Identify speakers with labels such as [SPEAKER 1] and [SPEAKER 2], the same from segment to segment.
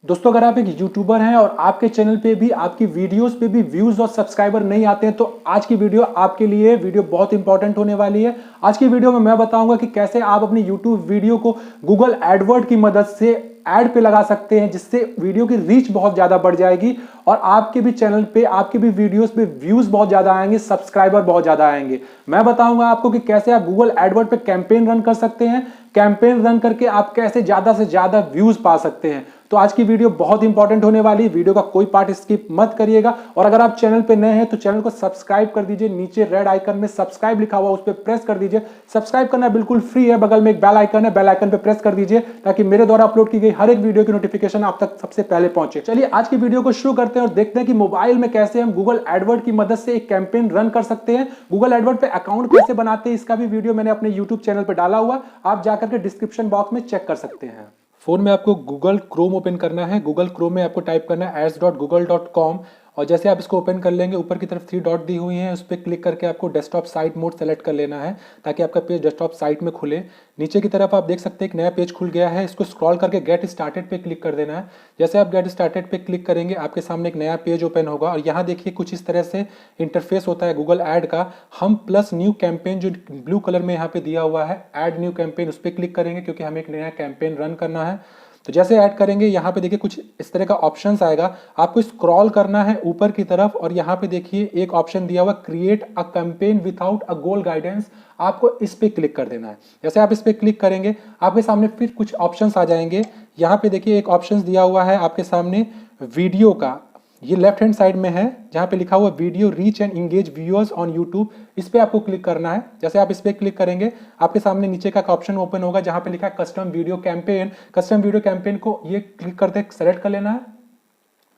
[SPEAKER 1] दोस्तों अगर आप एक यूट्यूबर हैं और आपके चैनल पे भी आपकी वीडियोस पे भी व्यूज और सब्सक्राइबर नहीं आते हैं तो आज की वीडियो आपके लिए बहुत इंपॉर्टेंट होने वाली है। आज की वीडियो में मैं बताऊंगा कि कैसे आप अपनी यूट्यूब वीडियो को गूगल एडवर्ड की मदद से ऐड पे लगा सकते हैं, जिससे वीडियो की रीच बहुत ज्यादा बढ़ जाएगी और आपके भी चैनल पे आपके भी वीडियोस पे व्यूज बहुत ज्यादा आएंगे, सब्सक्राइबर बहुत ज्यादा आएंगे। मैं बताऊंगा आपको कि कैसे आप गूगल एडवर्ड पे कैंपेन रन कर सकते हैं, कैंपेन रन करके आप कैसे ज्यादा से ज्यादा व्यूज पा सकते हैं। तो आज की वीडियो बहुत इंपॉर्टेंट होने वाली है, वीडियो का कोई पार्ट स्किप मत करिएगा। और अगर आप चैनल पे नए हैं तो चैनल को सब्सक्राइब कर दीजिए, नीचे रेड आइकन में सब्सक्राइब लिखा हुआ उस पर प्रेस कर दीजिए। सब्सक्राइब करना बिल्कुल फ्री है, बगल में एक बेल आइकन है, बेल आइकन पे प्रेस कर दीजिए ताकि मेरे द्वारा अपलोड की गई हर एक वीडियो की नोटिफिकेशन आप तक सबसे पहले पहुंचे। चलिए आज की वीडियो को शुरू करते हैं और देखते हैं कि मोबाइल में कैसे हम गूगल एडवर्ड की मदद से एक कैंपेन रन कर सकते हैं। गूगल एडवर्ड पे अकाउंट कैसे बनाते हैं इसका भी वीडियो मैंने अपने यूट्यूब चैनल पर डाला हुआ, आप जाकर के डिस्क्रिप्शन बॉक्स में चेक कर सकते हैं। फोन में आपको गूगल क्रोम ओपन करना है। गूगल क्रोम में आपको टाइप करना है ads.google.com और जैसे आप इसको ओपन कर लेंगे ऊपर की तरफ 3 डॉट दी हुई हैं, उस पर क्लिक करके आपको डेस्कटॉप साइट मोड सेलेक्ट कर लेना है ताकि आपका पेज डेस्कटॉप साइट में खुले। नीचे की तरफ आप देख सकते हैं एक नया पेज खुल गया है, इसको स्क्रॉल करके गेट स्टार्टेड पे क्लिक कर देना है। जैसे आप गेट स्टार्टेड पे क्लिक करेंगे आपके सामने एक नया पेज ओपन होगा और यहाँ देखिए कुछ इस तरह से इंटरफेस होता है गूगल ऐड का। हम प्लस न्यू कैंपेन जो ब्लू कलर में यहाँ पे दिया हुआ है ऐड न्यू कैंपेन, उस पर क्लिक करेंगे क्योंकि हमें एक नया कैंपेन रन करना है। तो जैसे ऐड करेंगे यहाँ पे देखिए कुछ इस तरह का ऑप्शंस आएगा, आपको स्क्रॉल करना है ऊपर की तरफ और यहाँ पे देखिए एक ऑप्शन दिया हुआ create a campaign without a goal guidance, आपको इस पे क्लिक कर देना है। जैसे आप इस पे क्लिक करेंगे आपके सामने फिर कुछ ऑप्शंस आ जाएंगे। यहाँ पे देखिए एक ऑप्शंस दिया हुआ है आपके सामने वीडियो का, ये लेफ्ट हैंड साइड में है जहाँ पे लिखा हुआ video reach and engage viewers on YouTube, इस पे आपको क्लिक करना है। जैसे आप इस पे क्लिक करेंगे आपके सामने नीचे का ऑप्शन ओपन होगा जहाँ पे लिखा है custom video campaign. Custom video campaign को ये क्लिक करते सेलेक्ट कर लेना है।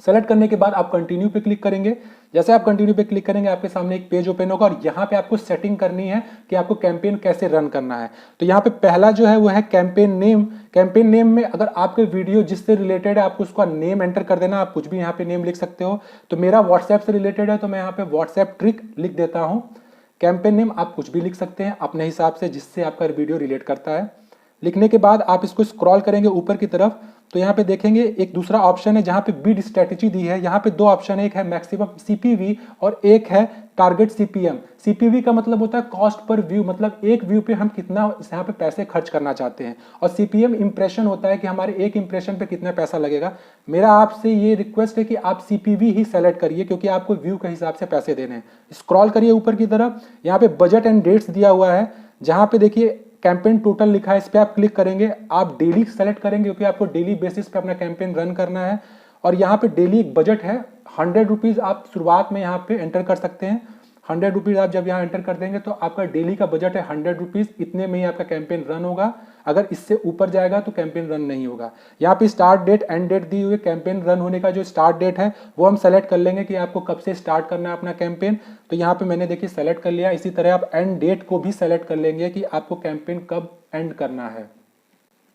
[SPEAKER 1] सेलेक्ट करने के बाद आप कंटिन्यू पे क्लिक करेंगे। जैसे आप कंटिन्यू पे क्लिक करेंगे आपके सामने एक पेज ओपन होगा और यहाँ पे आपको सेटिंग करनी है कि आपको कैंपेन कैसे रन करना है। तो यहाँ पे पहला जो है वो है कैंपेन नेम। कैंपेन नेम में अगर आपके वीडियो जिससे रिलेटेड है आपको उसका नेम एंटर कर देना, आप कुछ भी यहाँ पे नेम लिख सकते हो। तो मेरा व्हाट्सएप से रिलेटेड है तो मैं यहाँ पे व्हाट्सएप ट्रिक लिख देता हूँ। कैंपेन नेम आप कुछ भी लिख सकते हैं अपने हिसाब से जिससे आपका वीडियो रिलेट करता है। लिखने के बाद आप इसको स्क्रॉल करेंगे ऊपर की तरफ तो यहाँ पे देखेंगे एक दूसरा ऑप्शन है जहाँ पे बिड स्ट्रेटेजी दी है। यहाँ पे 2 ऑप्शन है, एक है मैक्सिमम सीपीवी और एक है टारगेट सीपीएम। सीपीवी का मतलब होता है कॉस्ट पर व्यू, मतलब एक व्यू पे हम कितना यहाँ पे पैसे खर्च करना चाहते हैं, और सीपीएम इंप्रेशन होता है कि हमारे एक इंप्रेशन पे कितना पैसा लगेगा। मेरा आपसे ये रिक्वेस्ट है कि आप सीपीवी ही सेलेक्ट करिए क्योंकि आपको व्यू के हिसाब से पैसे देने हैं। स्क्रॉल करिए ऊपर की तरफ, यहाँ पे बजट एंड डेट्स दिया हुआ है जहाँ पे देखिए कैंपेन टोटल लिखा है, इस पे आप क्लिक करेंगे। आप डेली सेलेक्ट करेंगे क्योंकि आपको डेली बेसिस पे अपना कैंपेन रन करना है। और यहाँ पे डेली एक बजट है 100 रुपीज, आप शुरुआत में यहाँ पे एंटर कर सकते हैं। 100 रुपीज आप जब यहाँ एंटर कर देंगे तो आपका डेली का बजट है 100 रुपीज, इतने में ही आपका कैंपेन रन होगा। अगर इससे ऊपर जाएगा तो कैंपेन रन नहीं होगा। यहाँ पे स्टार्ट डेट एंड डेट दी हुई है। कैंपेन रन होने का जो स्टार्ट डेट है वो हम सेलेक्ट कर लेंगे कि आपको कब से स्टार्ट करना है अपना कैंपेन। तो यहाँ पे मैंने देखिए सेलेक्ट कर लिया। इसी तरह आप एंड डेट को भी सेलेक्ट कर लेंगे कि आपको कैंपेन कब एंड करना है।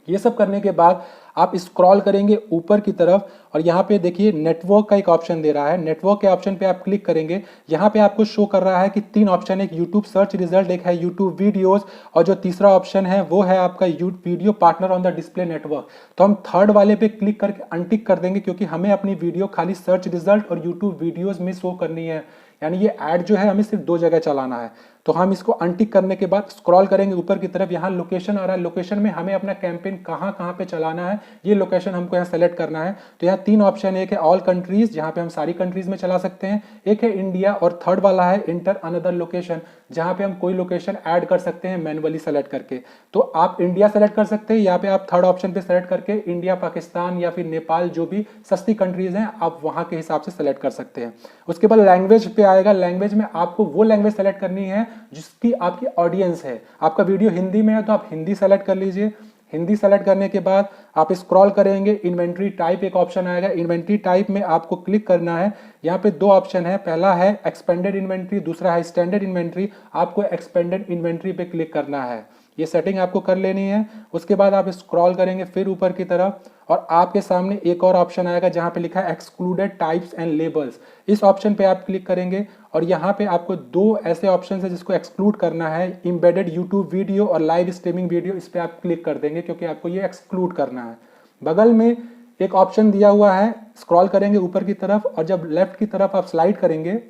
[SPEAKER 1] ये सब करने के बाद आप स्क्रॉल करेंगे ऊपर की तरफ और यहाँ पे देखिए नेटवर्क का एक ऑप्शन दे रहा है। नेटवर्क के ऑप्शन पे आप क्लिक करेंगे, यहाँ पे आपको शो कर रहा है कि 3 ऑप्शन है, एक यूट्यूब सर्च रिजल्ट, एक है यूट्यूब वीडियोस और जो तीसरा ऑप्शन है वो है आपका video partner on the display network. तो हम थर्ड वाले पे क्लिक करके अनटिक कर देंगे क्योंकि हमें अपनी वीडियो खाली सर्च रिजल्ट और यूट्यूब वीडियोज में शो करनी है, यानी ये ऐड जो है हमें सिर्फ 2 जगह चलाना है। तो हम इसको अनटिक करने के बाद स्क्रॉल करेंगे ऊपर की तरफ, यहाँ लोकेशन आ रहा है। लोकेशन में हमें अपना कैंपेन कहाँ कहाँ पे चलाना है ये लोकेशन हमको यहाँ सेलेक्ट करना है। तो यहाँ 3 ऑप्शन है, एक है ऑल कंट्रीज जहाँ पे हम सारी कंट्रीज में चला सकते हैं, एक है इंडिया और थर्ड वाला है इंटर अनदर लोकेशन जहाँ पे हम कोई लोकेशन ऐड कर सकते हैं मैनुअली सेलेक्ट करके। तो आप इंडिया सेलेक्ट कर सकते हैं, यहाँ पे आप थर्ड ऑप्शन पे सेलेक्ट करके इंडिया, पाकिस्तान या फिर नेपाल जो भी सस्ती कंट्रीज हैं आप वहाँ के हिसाब से सेलेक्ट कर सकते हैं। उसके बाद लैंग्वेज पे आएगा। लैंग्वेज में आपको वो लैंग्वेज सेलेक्ट करनी है जिसकी आपकी ऑडियंस है। आपका वीडियो हिंदी में है तो आप हिंदी सेलेक्ट कर लीजिए। हिंदी सेलेक्ट करने के बाद आप स्क्रॉल करेंगे, इन्वेंट्री टाइप एक ऑप्शन आएगा। इन्वेंट्री टाइप में आपको क्लिक करना है। यहाँ पे 2 ऑप्शन है, पहला है एक्सपेंडेड इन्वेंट्री, दूसरा है स्टैंडर्ड इन्वेंट्री। आपको एक्सपेंडेड इन्वेंट्री पे क्लिक करना है, ये सेटिंग आपको कर लेनी है। उसके बाद आप स्क्रॉल करेंगे फिर ऊपर की तरफ और आपके सामने एक और ऑप्शन आएगा जहां पे लिखा है एक्सक्लूडेड टाइप्स एंड लेबल्स। इस ऑप्शन पे आप क्लिक करेंगे और यहाँ पे आपको 2 ऐसे ऑप्शन है जिसको एक्सक्लूड करना है, एम्बेडेड यूट्यूब वीडियो और लाइव स्ट्रीमिंग वीडियो। इस पे आप क्लिक कर देंगे क्योंकि आपको ये एक्सक्लूड करना है। बगल में एक ऑप्शन दिया हुआ है, स्क्रॉल करेंगे ऊपर की तरफ और जब लेफ्ट की तरफ आप स्लाइड करेंगे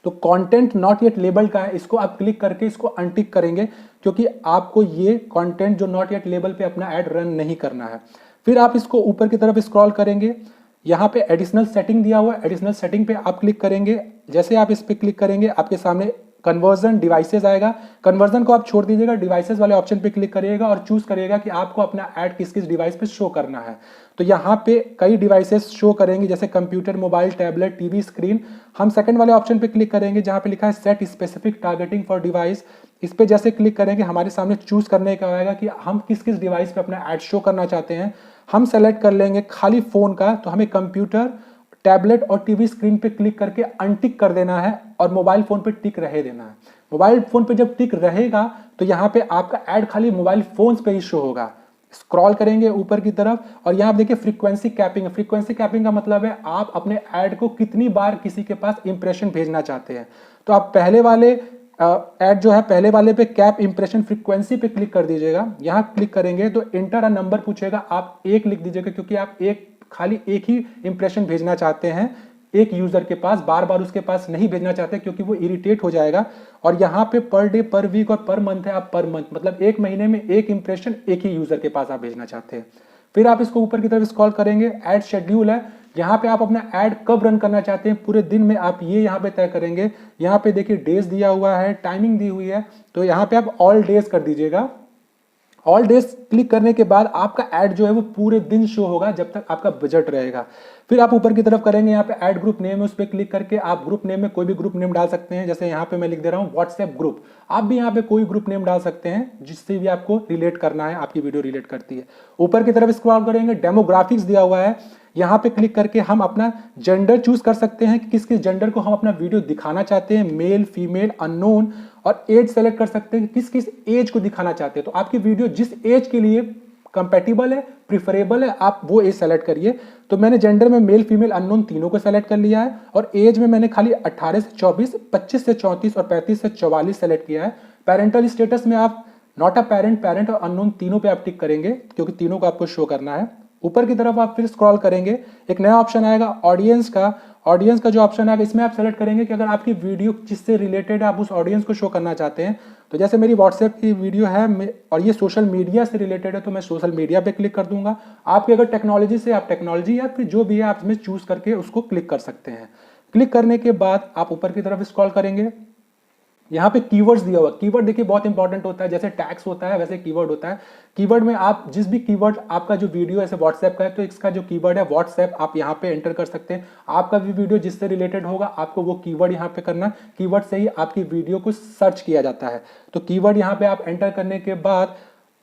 [SPEAKER 1] तो कंटेंट नॉट येट लेबल का है, इसको आप क्लिक करके इसको अनटिक करेंगे क्योंकि आपको ये कंटेंट जो नॉट येट लेबल पे अपना ऐड रन नहीं करना है। फिर आप इसको ऊपर की तरफ स्क्रॉल करेंगे, यहाँ पे एडिशनल सेटिंग दिया हुआ है, एडिशनल सेटिंग पे आप क्लिक करेंगे। जैसे आप इस पे क्लिक करेंगे आपके सामने कन्वर्जन डिवाइसेस आएगा, कन्वर्जन को आप छोड़ दीजिएगा, डिवाइसेस वाले ऑप्शन पे क्लिक करिएगा और चूज करिएगा कि आपको अपना ऐड किस किस डिवाइस पे शो करना है। तो यहाँ पे कई डिवाइसेस शो करेंगे जैसे computer, mobile, tablet, TV screen. हम सेकंड वाले ऑप्शन पे क्लिक करेंगे जहाँ पे लिखा है set specific targeting for device. इस पे जैसे क्लिक करेंगे हमारे सामने चूज करने का आएगा कि हम किस किस डिवाइस पे अपना ऐड शो करना चाहते हैं। हम सेलेक्ट कर लेंगे खाली फोन का, तो हमें कंप्यूटर, टैबलेट और टीवी स्क्रीन पे क्लिक करके अनटिक कर देना है और मोबाइल फोन पे टिक रहे देना है। मोबाइल फोन पे जब टिक रहेगा तो यहाँ पे आपका ऐड खाली मोबाइल फोन्स पे ही शो होगा। स्क्रॉल करेंगे ऊपर की तरफ और यहाँ आप देखिए फ्रीक्वेंसी कैपिंग। फ्रीक्वेंसी कैपिंग का मतलब है आप अपने ऐड को कितनी बार किसी के पास इंप्रेशन भेजना चाहते हैं। तो आप पहले वाले ऐड जो है पहले वाले पे कैप इंप्रेशन फ्रीक्वेंसी पे क्लिक कर दीजिएगा। यहाँ क्लिक करेंगे तो इंटर अ नंबर पूछेगा, आप एक लिख दीजिएगा क्योंकि आप खाली एक ही इंप्रेशन भेजना चाहते हैं एक यूजर के पास, बार बार उसके पास नहीं भेजना चाहते क्योंकि वो इरिटेट हो जाएगा। और यहाँ पे पर डे, पर वीक और पर मंथ है, आप पर मंथ मतलब एक महीने में एक इंप्रेशन एक ही यूजर के पास आप भेजना चाहते हैं। फिर आप इसको ऊपर की तरफ स्क्रॉल करेंगे, ऐड शेड्यूल है, यहाँ पे आप अपना ऐड कब रन करना चाहते हैं पूरे दिन में आप ये यहाँ पे तय करेंगे। यहाँ पे देखिए डेज दिया हुआ है, टाइमिंग दी हुई है, तो यहाँ पे आप ऑल डेज कर दीजिएगा। ऑल डेज क्लिक करने के बाद आपका ऐड जो है वो पूरे दिन शो होगा जब तक आपका बजट रहेगा। फिर आप ऊपर की तरफ करेंगे, यहाँ पे ऐड ग्रुप नेम है, उस पर क्लिक करके आप ग्रुप नेम में कोई भी ग्रुप नेम डाल सकते हैं। जैसे यहाँ पे मैं लिख दे रहा हूँ व्हाट्सएप ग्रुप, आप भी यहाँ पे कोई ग्रुप नेम डाल सकते हैं जिससे भी आपको रिलेट करना है, आपकी वीडियो रिलेट करती है। ऊपर की तरफ स्क्रॉल करेंगे, डेमोग्राफिक्स दिया हुआ है, यहाँ पे क्लिक करके हम अपना जेंडर चूज कर सकते हैं कि किस किस जेंडर को हम अपना वीडियो दिखाना चाहते हैं, मेल, फीमेल, अननोन, और एज सेलेक्ट कर सकते हैं कि किस किस एज को दिखाना चाहते हैं। तो आपकी वीडियो जिस एज के लिए कंपैटिबल है, प्रिफरेबल है, आप वो एज सेलेक्ट करिए। तो मैंने जेंडर में मेल, फीमेल, अननोन तीनों को सेलेक्ट कर लिया है और एज में मैंने खाली 18 से 24, 25 से 34 और 35 से 44 सेलेक्ट किया है। पेरेंटल स्टेटस में आप नॉट अ पेरेंट, पेरेंट और अननोन तीनों पे आप टिक करेंगे क्योंकि तीनों को आपको शो करना है। ऊपर की तरफ आप फिर स्क्रॉल करेंगे, एक नया ऑप्शन आएगा ऑडियंस का। ऑडियंस का जो ऑप्शन है इसमें आप सेलेक्ट करेंगे कि अगर आपकी वीडियो जिससे रिलेटेड है आप उस ऑडियंस को शो करना चाहते हैं। तो जैसे मेरी व्हाट्सएप की वीडियो है और ये सोशल मीडिया से रिलेटेड है तो मैं सोशल मीडिया पे क्लिक कर दूंगा। आपकी अगर टेक्नोलॉजी से, आप टेक्नोलॉजी या फिर जो भी है आप इसमें चूज करके उसको क्लिक कर सकते हैं। क्लिक करने के बाद आप ऊपर की तरफ स्क्रॉल करेंगे, यहाँ पे कीवर्ड्स दिया हुआ। कीवर्ड देखिए बहुत इंपॉर्टेंट होता है, जैसे टैग्स होता है वैसे कीवर्ड होता है। कीवर्ड में आप जिस भी कीवर्ड आपका जो वीडियो है व्हाट्सएप का है तो इसका जो कीवर्ड है व्हाट्सएप आप यहाँ पे एंटर कर सकते हैं। आपका भी वीडियो जिससे रिलेटेड होगा आपको वो कीवर्ड यहाँ पे करना, कीवर्ड से ही आपकी वीडियो को सर्च किया जाता है। तो कीवर्ड यहाँ पे आप एंटर करने के बाद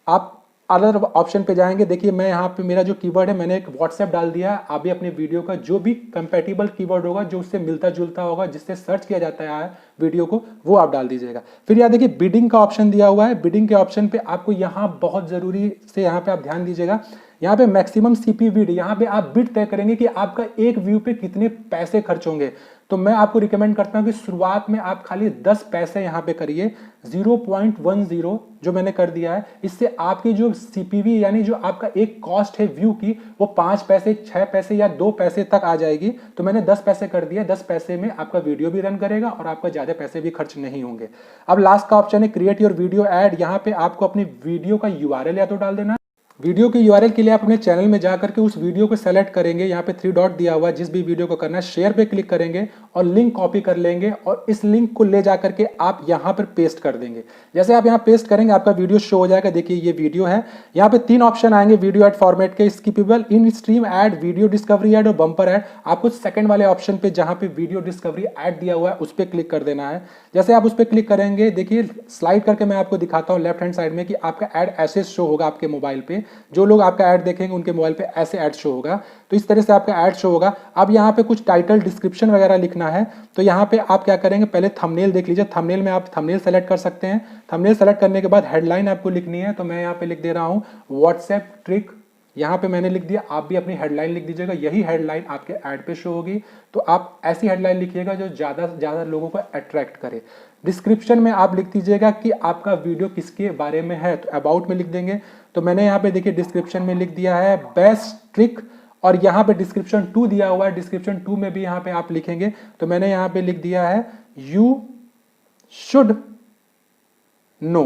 [SPEAKER 1] आप अदर ऑप्शन पे जाएंगे। देखिए मैं यहाँ पे मेरा जो कीवर्ड है मैंने एक व्हाट्सएप डाल दिया है। आप भी अपने वीडियो का जो भी कंपैटिबल कीवर्ड होगा, जो उससे मिलता जुलता होगा, जिससे सर्च किया जाता है वीडियो को, वो आप डाल दीजिएगा। फिर यहाँ देखिए बिडिंग का ऑप्शन दिया हुआ है। बिडिंग के ऑप्शन पे आपको यहाँ बहुत जरूरी से यहाँ पे आप ध्यान दीजिएगा, यहाँ पे मैक्सिमम सीपी बिड, यहाँ पे आप बिड तय करेंगे कि आपका एक व्यू पे कितने पैसे खर्च होंगे। तो मैं आपको रिकमेंड करता हूं कि शुरुआत में आप खाली 10 पैसे यहाँ पे करिए, 0.10 जो मैंने कर दिया है। इससे आपकी जो सीपीवी यानी जो आपका एक कॉस्ट है व्यू की वो 5 पैसे, 6 पैसे या 2 पैसे तक आ जाएगी। तो मैंने 10 पैसे कर दिया, 10 पैसे में आपका वीडियो भी रन करेगा और आपका ज्यादा पैसे भी खर्च नहीं होंगे। अब लास्ट का ऑप्शन है क्रिएट योर वीडियो एड। यहाँ पे आपको अपनी वीडियो का यूआरएल या तो डाल देना। वीडियो के यूआरएल के लिए आप अपने चैनल में जाकर के उस वीडियो को सेलेक्ट करेंगे, यहाँ पे 3 डॉट दिया हुआ है, जिस भी वीडियो को करना है शेयर पे क्लिक करेंगे और लिंक कॉपी कर लेंगे और इस लिंक को ले जाकर के आप यहाँ पर पेस्ट कर देंगे। जैसे आप यहाँ पेस्ट करेंगे आपका वीडियो शो हो जाएगा। देखिए ये वीडियो है, यहाँ पे 3 ऑप्शन आएंगे वीडियो एड फॉर्मेट के, skippable, in stream ad, video discovery ad और बम्पर एड। आपको सेकंड वाले ऑप्शन पे जहाँ पे वीडियो डिस्कवरी एड दिया हुआ है उस पर क्लिक कर देना है। जैसे आप उस पर क्लिक करेंगे, देखिए स्लाइड करके मैं आपको दिखाता हूँ लेफ्ट हैंड साइड में कि आपका एड ऐसे शो होगा आपके मोबाइल पे। जो लोग आपका ऐड देखेंगे उनके मोबाइल पे ऐसे ऐड शो होगा। तो इस तरह से आपका ऐड शो होगा। अब यहाँ पे कुछ टाइटल, डिस्क्रिप्शन वगैरह लिखना है तो यहाँ पे आप क्या करेंगे, पहले थंबनेल देख लीजिए। थंबनेल में आप थंबनेल सेलेक्ट कर सकते हैं। थंबनेल सेलेक्ट करने के बाद हेडलाइन आपको लिखनी है। तो मैं यहाँ पे लिख दे रहा हूँ व्हाट्सएप ट्रिक, यहाँ पे मैंने लिख दिया। आप भी अपनी हेडलाइन लिख दीजिएगा, यही हेडलाइन आपके ऐड पे शो होगी। तो आप ऐसी हेडलाइन लिखिएगा जो ज़्यादा से ज़्यादा लोगों को अट्रैक्ट करे। डिस्क्रिप्शन में आप लिख दीजिएगा कि आपका वीडियो किसके बारे में है, तो अबाउट में लिख देंगे। तो मैंने यहाँ पे देखिए डिस्क्रिप्शन में लिख दिया है बेस्ट ट्रिक और यहाँ पे डिस्क्रिप्शन 2 दिया हुआ है, डिस्क्रिप्शन 2 में भी यहाँ पे आप लिखेंगे। तो मैंने यहाँ पे लिख दिया है यू शुड नो।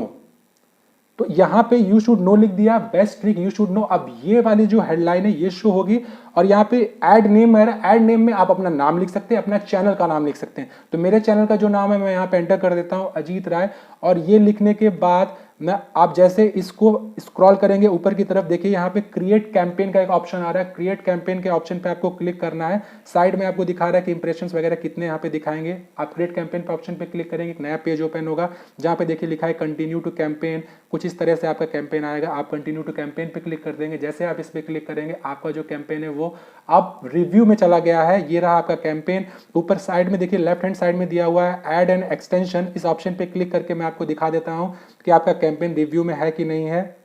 [SPEAKER 1] तो यहां पे यू शुड नो लिख दिया, best trick you should know. अब ये वाली जो हेडलाइन है ये शो होगी और यहाँ पे ऐड नेम है, ऐड नेम में आप अपना नाम लिख सकते हैं, अपना चैनल का नाम लिख सकते हैं। तो मेरे चैनल का जो नाम है मैं यहाँ पे एंटर कर देता हूँ, अजीत राय। और ये लिखने के बाद मैं आप जैसे इसको स्क्रॉल करेंगे ऊपर की तरफ, देखिए यहाँ पे क्रिएट कैंपेन का एक ऑप्शन आ रहा है। क्रिएट कैंपेन के ऑप्शन पे आपको क्लिक करना है। साइड में आपको दिखा रहा है कि इंप्रेशंस वगैरह कितने यहाँ पे दिखाएंगे। आप क्रिएट कैंपेन पे ऑप्शन पे क्लिक करेंगे, एक नया पेज ओपन होगा जहाँ पे देखिए लिखा है कंटिन्यू टू कैंपेन। कुछ इस तरह से आपका कैंपेन आएगा, आप कंटिन्यू टू कैंपेन पे क्लिक कर देंगे। जैसे आप इस पे क्लिक करेंगे आपका जो कैंपेन है वो अब रिव्यू में चला गया है। ये रहा आपका कैंपेन। ऊपर साइड में देखिए लेफ्ट हैंड साइड में दिया हुआ है ऐड एंड एक्सटेंशन। इस ऑप्शन पे क्लिक करके मैं आपको दिखा देता हूं कि आपका कैंपेन रिव्यू में है कि नहीं है।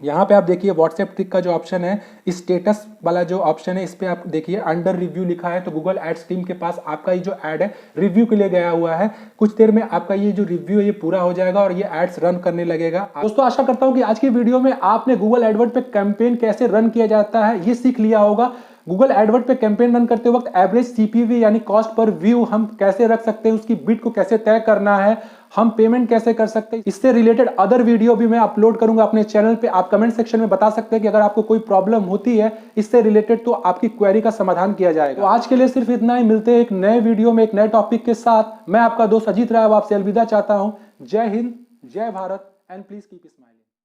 [SPEAKER 1] यहाँ पे आप देखिए व्हाट्सएप ट्रिक का जो ऑप्शन है, स्टेटस वाला जो ऑप्शन है, इस पे आप देखिए अंडर रिव्यू लिखा है। तो गूगल एड्स टीम के पास आपका ये जो ऐड है रिव्यू के लिए गया हुआ है। कुछ देर में आपका ये जो रिव्यू है ये पूरा हो जाएगा और ये एड्स रन करने लगेगा। दोस्तों आशा करता हूं कि आज की वीडियो में आपने गूगल एडवर्ड पे कैंपेन कैसे रन किया जाता है ये सीख लिया होगा। गूगल एडवर्ड पे कैंपेन रन करते वक्त एवरेज सीपीवी यानी कॉस्ट पर व्यू हम कैसे रख सकते हैं, उसकी बिड को कैसे तय करना है, हम पेमेंट कैसे कर सकते हैं, इससे रिलेटेड अदर वीडियो भी मैं अपलोड करूंगा अपने चैनल पे। आप कमेंट सेक्शन में बता सकते हैं कि अगर आपको कोई प्रॉब्लम होती है इससे रिलेटेड तो आपकी क्वेरी का समाधान किया जाएगा। तो आज के लिए सिर्फ इतना ही, मिलते हैं एक नए वीडियो में एक नए टॉपिक के साथ। मैं आपका दोस्त अजीत राय आपसे अलविदा चाहता हूं। जय हिंद, जय Bharat and please keep smiling.